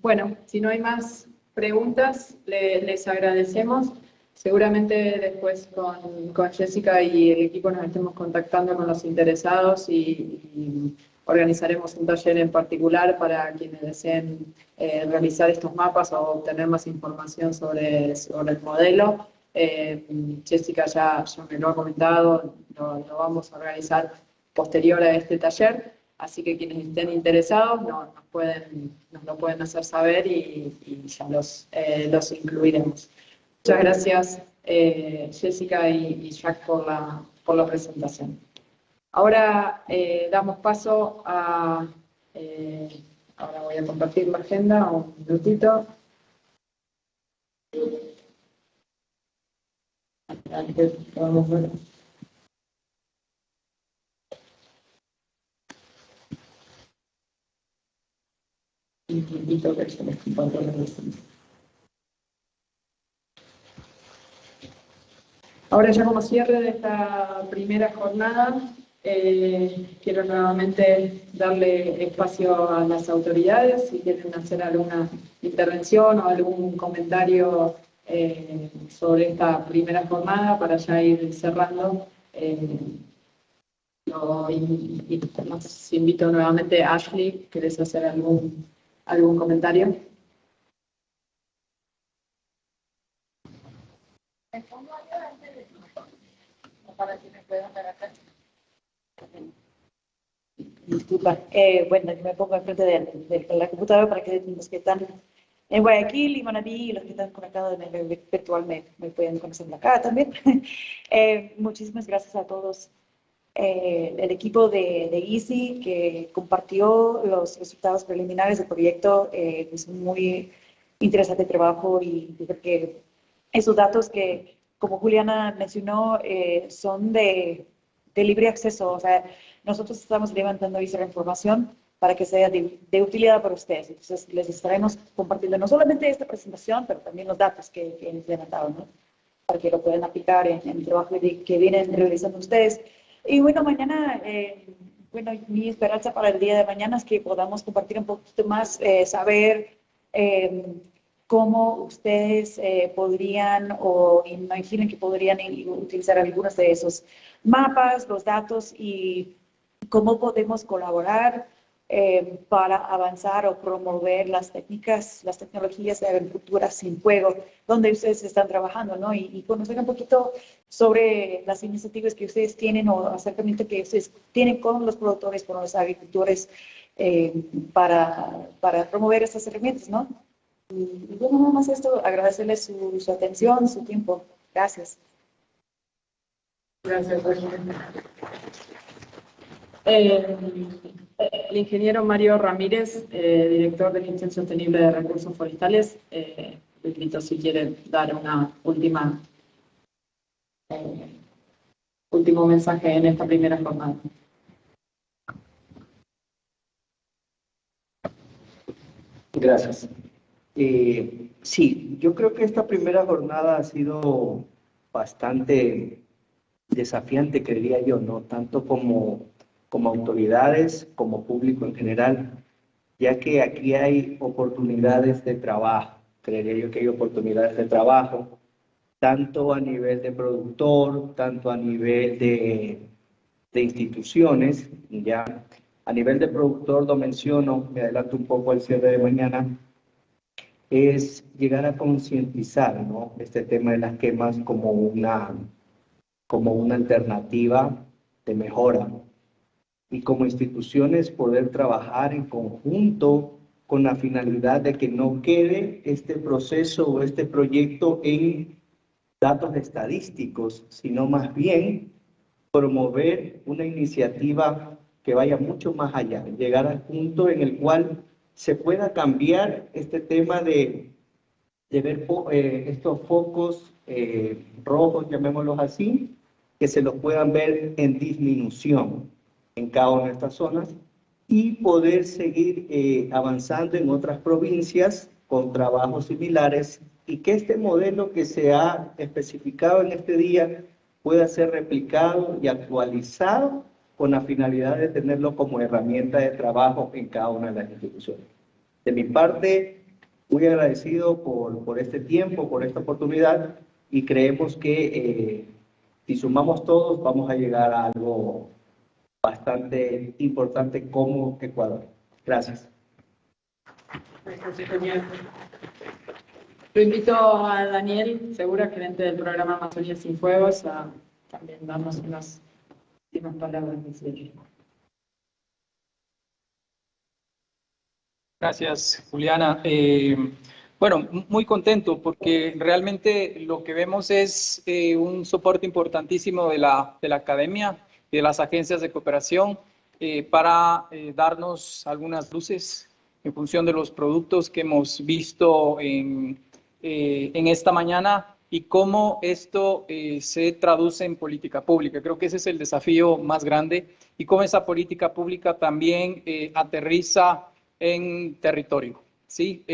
Bueno, si no hay más preguntas, les agradecemos. Seguramente después con Jessica y el equipo nos estemos contactando con los interesados y organizaremos un taller en particular para quienes deseen realizar estos mapas o obtener más información sobre el modelo. Jessica ya me lo ha comentado, lo vamos a organizar posterior a este taller. Así que quienes estén interesados nos lo pueden hacer saber y ya los incluiremos. Muchas gracias, Jessica y Jack, por la presentación. Ahora damos paso a... ahora voy a compartir la agenda, un minutito. Antes podemos ver. Invito que se les comparta la presentación. Ahora ya como cierre de esta primera jornada, quiero nuevamente darle espacio a las autoridades si quieren hacer alguna intervención o algún comentario sobre esta primera jornada para ya ir cerrando. Los invito nuevamente a Ashley, ¿querés hacer algún comentario? Para que me puedan ver acá. Disculpa, bueno, yo me pongo enfrente de la computadora para que los que están en Guayaquil y Manabí y los que están conectados virtual me pueden conocer acá también. Muchísimas gracias a todos. El equipo de ICCI que compartió los resultados preliminares del proyecto, es un muy interesante trabajo y yo creo que esos datos que, como Juliana mencionó, son de libre acceso. O sea, nosotros estamos levantando esa información para que sea de utilidad para ustedes. Entonces, les estaremos compartiendo no solamente esta presentación, pero también los datos que hemos levantado, ¿no? Para que lo puedan aplicar en el trabajo que vienen realizando ustedes. Y bueno, mañana, bueno, mi esperanza para el día de mañana es que podamos compartir un poquito más, saber cómo ustedes podrían o imaginen que podrían utilizar algunos de esos mapas, los datos y cómo podemos colaborar para avanzar o promover las técnicas, las tecnologías de agricultura sin fuego, donde ustedes están trabajando, ¿no? Y conocer un poquito sobre las iniciativas que ustedes tienen o acercamiento que ustedes tienen con los productores, con los agricultores para promover estas herramientas, ¿no? Y bueno, nada más esto, agradecerles su atención, su tiempo. Gracias. Gracias, el ingeniero Mario Ramírez, director de gestión sostenible de recursos forestales, le invito si quiere dar una último mensaje en esta primera jornada. Gracias. Sí, yo creo que esta primera jornada ha sido bastante desafiante, creería yo, ¿no? Tanto como autoridades, como público en general, ya que aquí hay oportunidades de trabajo. Creería yo que hay oportunidades de trabajo, tanto a nivel de productor, tanto a nivel de instituciones, ya. A nivel de productor, lo menciono, me adelanto un poco al cierre de mañana, es llegar a concientizar, ¿no?, este tema de las quemas como una alternativa de mejora. Y como instituciones poder trabajar en conjunto con la finalidad de que no quede este proceso o este proyecto en datos estadísticos, sino más bien promover una iniciativa que vaya mucho más allá, llegar al punto en el cual se pueda cambiar este tema de ver estos focos rojos, llamémoslos así, que se los puedan ver en disminución en cada una de estas zonas y poder seguir avanzando en otras provincias con trabajos similares y que este modelo que se ha especificado en este día pueda ser replicado y actualizado con la finalidad de tenerlo como herramienta de trabajo en cada una de las instituciones. De mi parte, muy agradecido por este tiempo, por esta oportunidad, y creemos que si sumamos todos vamos a llegar a algo bastante importante como Ecuador. Gracias. Lo invito a Daniel Segura, gerente del programa Amazonía Sin Fuegos, a también darnos unas últimas palabras. Gracias, Juliana. Bueno, muy contento porque realmente lo que vemos es un soporte importantísimo de la academia y de las agencias de cooperación para darnos algunas luces en función de los productos que hemos visto en esta mañana y cómo esto se traduce en política pública. Creo que ese es el desafío más grande y cómo esa política pública también aterriza en territorio, ¿sí?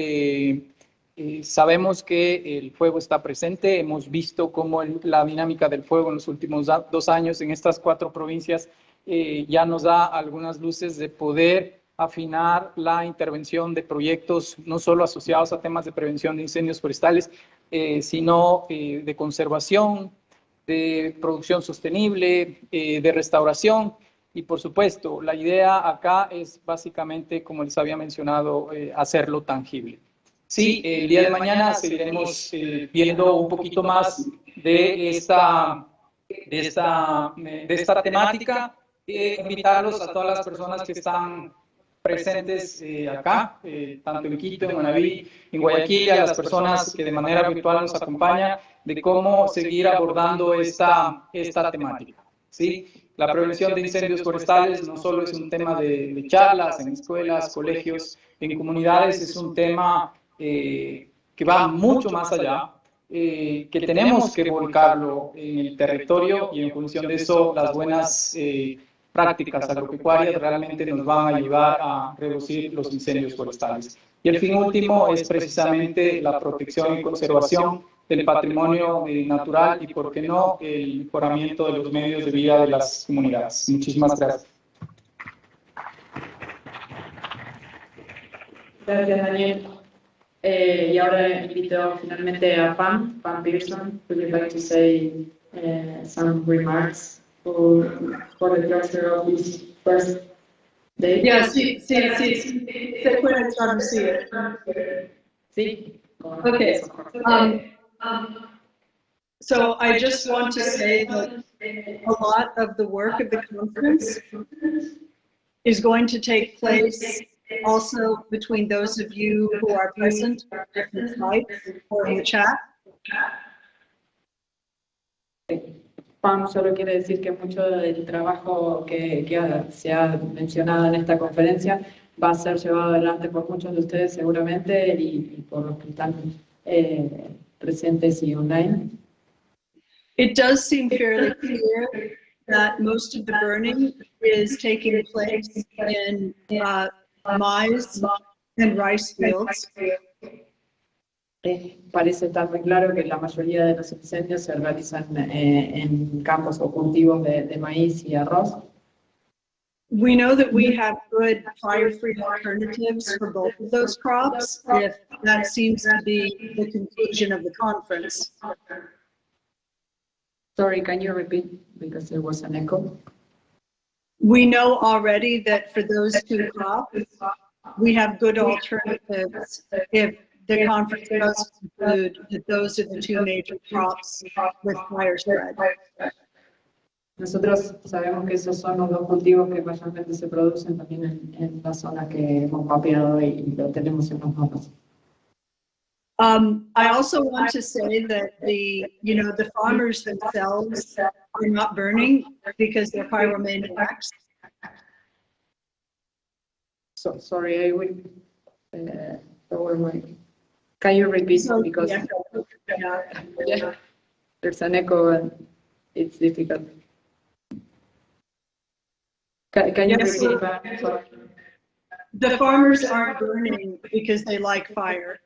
Sabemos que el fuego está presente, hemos visto cómo la dinámica del fuego en los últimos 2 años en estas 4 provincias ya nos da algunas luces de poder afinar la intervención de proyectos no solo asociados a temas de prevención de incendios forestales, sino de conservación, de producción sostenible, de restauración. Y por supuesto, la idea acá es básicamente, como les había mencionado, hacerlo tangible. Sí, el día de mañana seguiremos viendo un poquito más de esta temática. Invitarlos a todas las personas que están presentes acá, tanto en Quito, en Manabí, en Guayaquil, y a las personas que de manera virtual nos acompañan, de cómo seguir abordando esta temática. ¿Sí? La prevención de incendios forestales no solo es un tema de charlas en escuelas, colegios, en comunidades, es un tema que va mucho más allá, que tenemos que volcarlo en el territorio y en función de eso las buenas prácticas agropecuarias realmente nos van a ayudar a reducir los incendios forestales. Y el fin último es precisamente la protección y conservación del patrimonio natural y, por qué no, el mejoramiento de los medios de vida de las comunidades. Muchísimas gracias. Gracias, Daniel. Y ahora invito finalmente a Pam Pearson, who would like to say some remarks for the closure of this first day. Yeah, sí. Se puede traducir. Sí. Okay. So I just want to say that a lot of the work of the conference is going to take place also between those of you who are present at different sites or in the chat. Pam solo quiere decir que mucho del trabajo se ha mencionado en esta conferencia va a ser llevado adelante por muchos de ustedes seguramente y por los que están presentes y online. It does seem fairly clear that most of the burning is taking place in maize and rice fields. Parece estar muy claro que la mayoría de los incendios se realizan en campos o cultivos de maíz y arroz. We know that we have good fire-free alternatives for both of those crops, if that seems to be the conclusion of the conference. Sorry, can you repeat because there was an echo? We know already that for those two crops, we have good alternatives if the conference does conclude that those are the two major crops with fire spread. Nosotros sabemos que esos son los dos cultivos que mayormente se producen también en la zona que hemos mapeado y lo tenemos en los mapas. I also want to say that the farmers themselves are not burning because they're pyromaniacs. So, sorry, I will lower my. Can you repeat because yeah, there's an echo and it's difficult. Can you repeat that? Sorry. The farmers aren't burning because they like fire.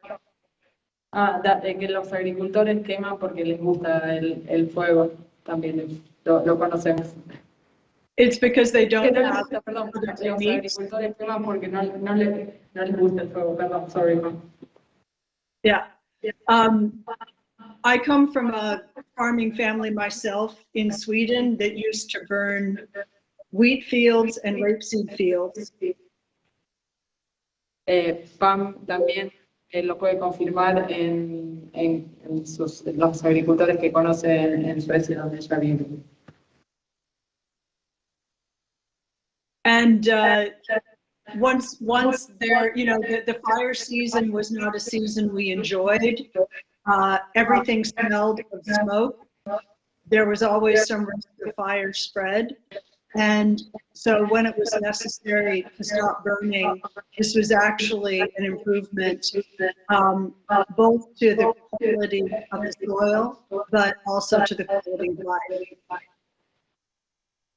Que los agricultores queman porque les gusta el fuego, también lo conocemos. It's because they don't No have perdón, other los techniques. agricultores queman porque no les gusta el fuego, perdón, sorry, ma'am. Yeah. I come from a farming family myself in Sweden that used to burn wheat fields and rapeseed fields. Pam también lo puede confirmar en los agricultores que conocen en Suecia, donde ella vive. And once there, the fire season was not a season we enjoyed. Everything smelled of smoke. There was always some risk of fire spread. And so when it was necessary to stop burning, this was actually an improvement both to the quality of the soil, but also to the quality of life.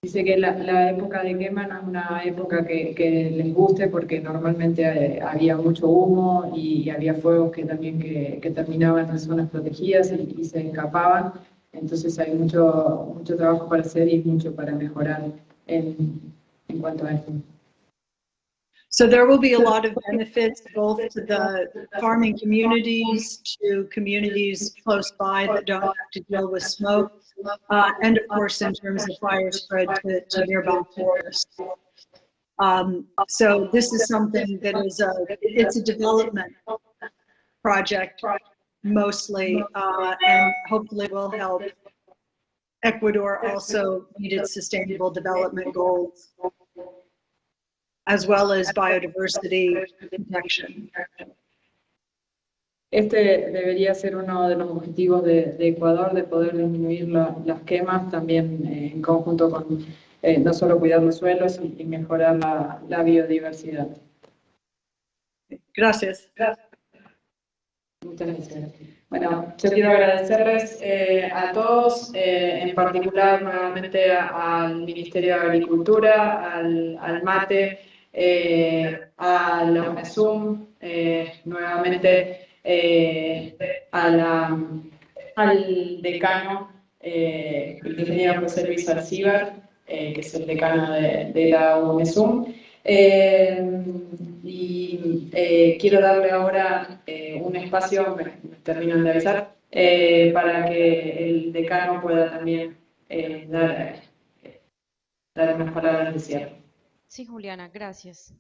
Dice que la época de quema no es una época que les guste porque normalmente había mucho humo y había fuegos que también que terminaban en zonas protegidas y se escapaban. Entonces hay mucho trabajo para hacer y mucho para mejorar en cuanto a esto. So there will be a lot of benefits both to the farming communities, to communities close by that don't have to deal with smoke, and of course in terms of fire spread to nearby forests. So this is something that is it's a development project mostly, and hopefully will help Ecuador also meet its sustainable development goals, as well as biodiversity protection. Este debería ser uno de los objetivos de Ecuador, de poder disminuir las quemas, también en conjunto con no solo cuidar los suelos y mejorar la biodiversidad. Gracias. Muchas gracias. Bueno, yo quiero agradecerles a todos, en particular nuevamente al Ministerio de Agricultura, al MATE, a la Unesum, nuevamente al decano, el ingeniero Socializar, que es el decano de la Unesum. Quiero darle ahora un espacio, me terminan de avisar, para que el decano pueda también dar unas palabras de cierre. Sí, Juliana, gracias.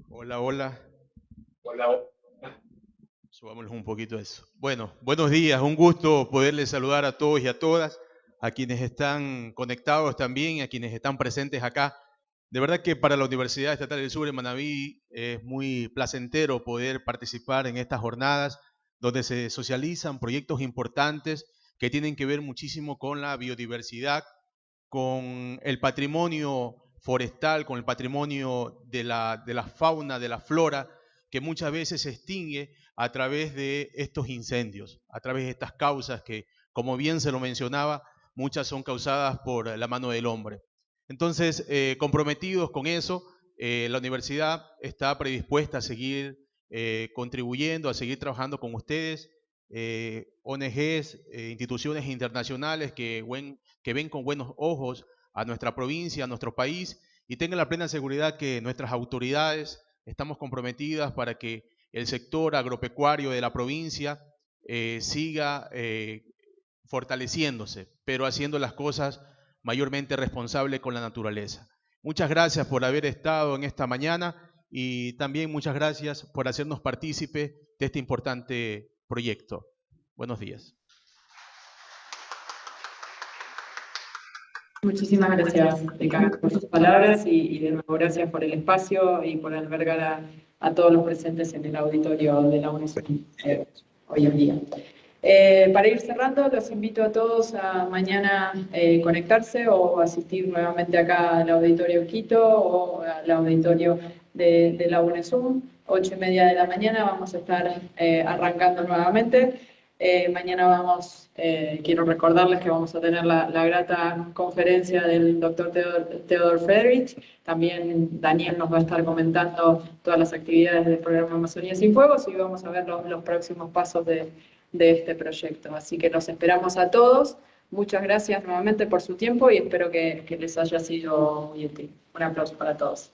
Hola, hola. Hola. Subámosles un poquito eso. Bueno, buenos días, un gusto poderles saludar a todos y a todas, a quienes están conectados también, a quienes están presentes acá. De verdad que para la Universidad Estatal del Sur en Manabí es muy placentero poder participar en estas jornadas donde se socializan proyectos importantes que tienen que ver muchísimo con la biodiversidad, con el patrimonio forestal, con el patrimonio de la fauna, de la flora, que muchas veces se extingue a través de estos incendios, a través de estas causas que, como bien se lo mencionaba, muchas son causadas por la mano del hombre. Entonces, comprometidos con eso, la universidad está predispuesta a seguir contribuyendo, a seguir trabajando con ustedes, ONGs, instituciones internacionales que ven con buenos ojos a nuestra provincia, a nuestro país, y tengan la plena seguridad que nuestras autoridades estamos comprometidas para que el sector agropecuario de la provincia siga fortaleciéndose, pero haciendo las cosas mayormente responsables con la naturaleza. Muchas gracias por haber estado en esta mañana y también muchas gracias por hacernos partícipe de este importante proyecto. Buenos días. Muchísimas gracias, decano, por sus palabras y de nuevo gracias por el espacio y por albergar a todos los presentes en el auditorio de la Unesum hoy en día. Para ir cerrando, los invito a todos a mañana conectarse o asistir nuevamente acá al auditorio Quito o al auditorio de la Unesum. 8:30 de la mañana vamos a estar arrancando nuevamente. Mañana quiero recordarles que vamos a tener la grata conferencia del doctor Theodor Friedrich. También Daniel nos va a estar comentando todas las actividades del programa Amazonía Sin Fuegos y vamos a ver los próximos pasos de este proyecto. Así que los esperamos a todos. Muchas gracias nuevamente por su tiempo y espero que les haya sido muy útil. Un aplauso para todos.